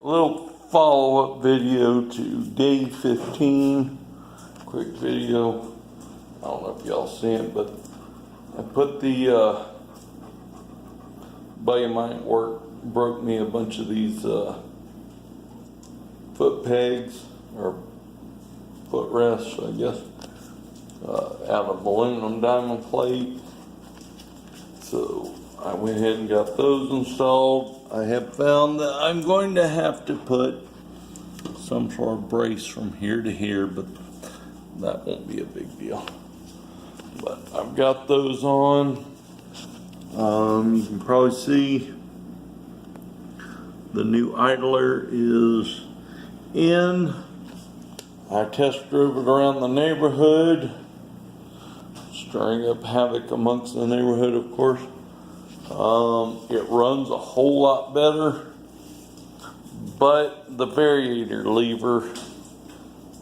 A little follow-up video to day 15. Quick video. I don't know if y'all see it, but I put the buddy of mine at work broke me a bunch of these foot pegs or foot rests, I guess, out of aluminum diamond plate. So I went ahead and got those installed. I have found that I'm going to have to put some sort of brace from here to here, but that won't be a big deal. But I've got those on. You can probably see the new idler is in. I test drove it around the neighborhood, stirring up havoc amongst the neighborhood, of course. It runs a whole lot better, but the variator lever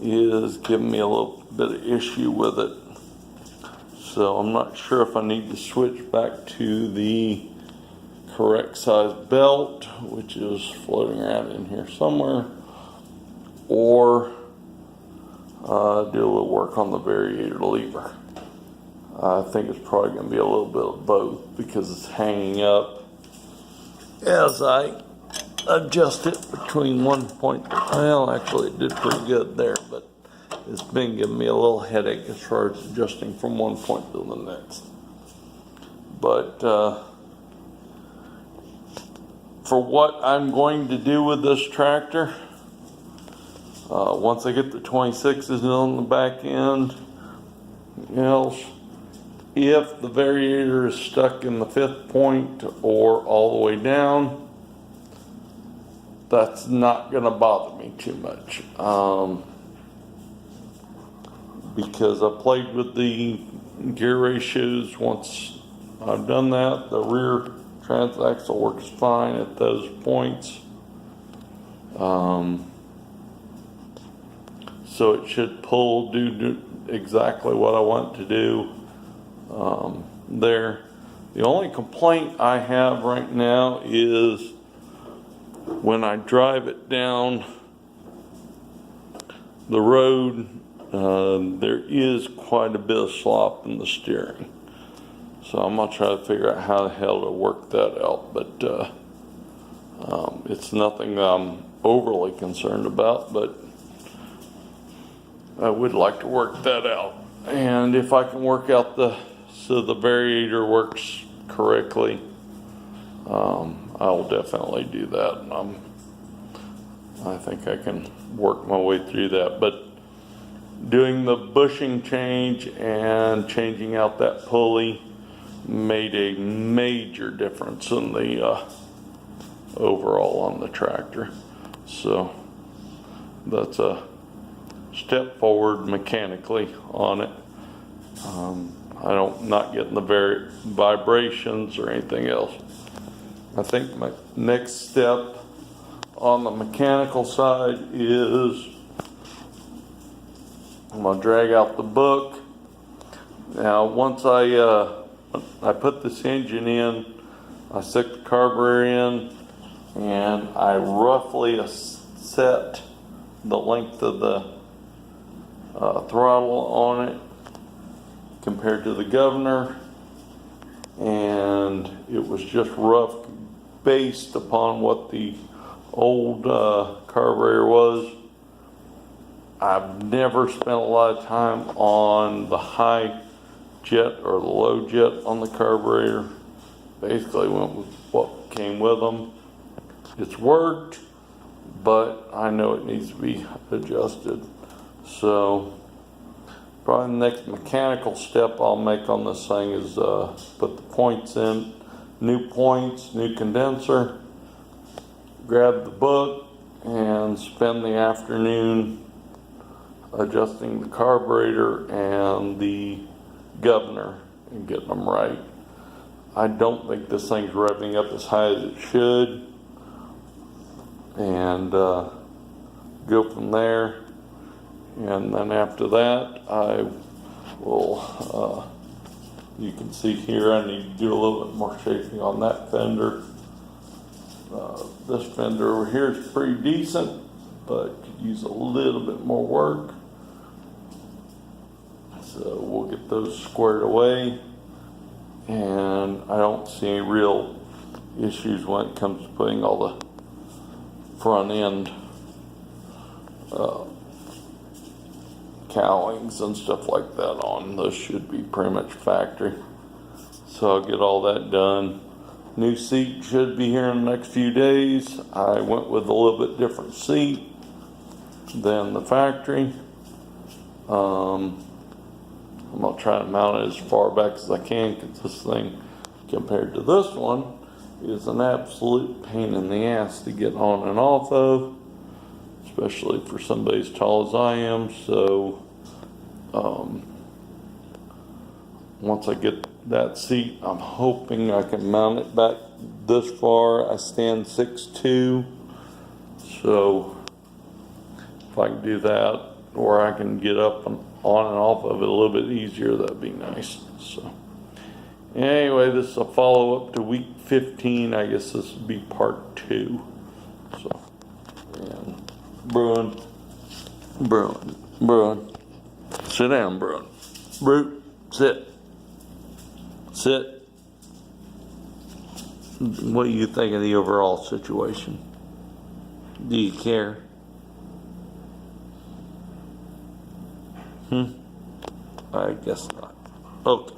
is giving me a little bit of issue with it. So I'm not sure if I need to switch back to the correct size belt, which is floating around in here somewhere, or do a little work on the variator lever. I think it's probably going to be a little bit of both because it's hanging up as I adjust it between one point. Well, actually it did pretty good there, but it's been giving me a little headache as far as adjusting from one point to the next. But for what I'm going to do with this tractor, once I get the 26s on the back end, else, if the variator is stuck in the 5th point or all the way down, that's not going to bother me too much. Because I played with the gear ratios. Once I've done that, the rear transaxle works fine at those points. So it should do exactly what I want to do there. The only complaint I have right now is when I drive it down the road, there is quite a bit of slop in the steering. So I'm gonna try to figure out how the hell to work that out, but it's nothing I'm overly concerned about, but I would like to work that out. And if I can work out so the variator works correctly, I'll definitely do that. And I think I can work my way through that. But doing the bushing change and changing out that pulley made a major difference in the overall on the tractor. So that's a step forward mechanically on it. I'm not getting the vibrations or anything else. I think my next step on the mechanical side is I'm gonna drag out the book. Now, once I put this engine in, I stick the carburetor in, and I roughly set the length of the throttle on it compared to the governor, and it was just rough based upon what the old carburetor was. I've never spent a lot of time on the high jet or the low jet on the carburetor. Basically went with what came with them. It's worked, but I know it needs to be adjusted. So probably the next mechanical step I'll make on this thing is put the points in, new points, new condenser, grab the book, and spend the afternoon adjusting the carburetor and the governor and getting them right. I don't think this thing's revving up as high as it should, and go from there. And then after that, I will, you can see here I need to do a little bit more shaping on that fender. This fender over here is pretty decent, but could use a little bit more work. So we'll get those squared away, and I don't see any real issues when it comes to putting all the front end cowlings and stuff like that on. Those should be pretty much factory. So I'll get all that done. New seat should be here in the next few days. I went with a little bit different seat than the factory. I'm gonna try to mount it as far back as I can, because this thing compared to this one is an absolute pain in the ass to get on and off of, especially for somebody as tall as I am. So once I get that seat, I'm hoping I can mount it back this far. I stand 6'2", so if I can do that, or I can get up and on and off of it a little bit easier, that'd be nice. So anyway, this is a follow-up to week 15. I guess this would be part 2. So, and Bruin, sit down, Bruin. Brute, sit. What do you think of the overall situation? Do you care? I guess not. Okay.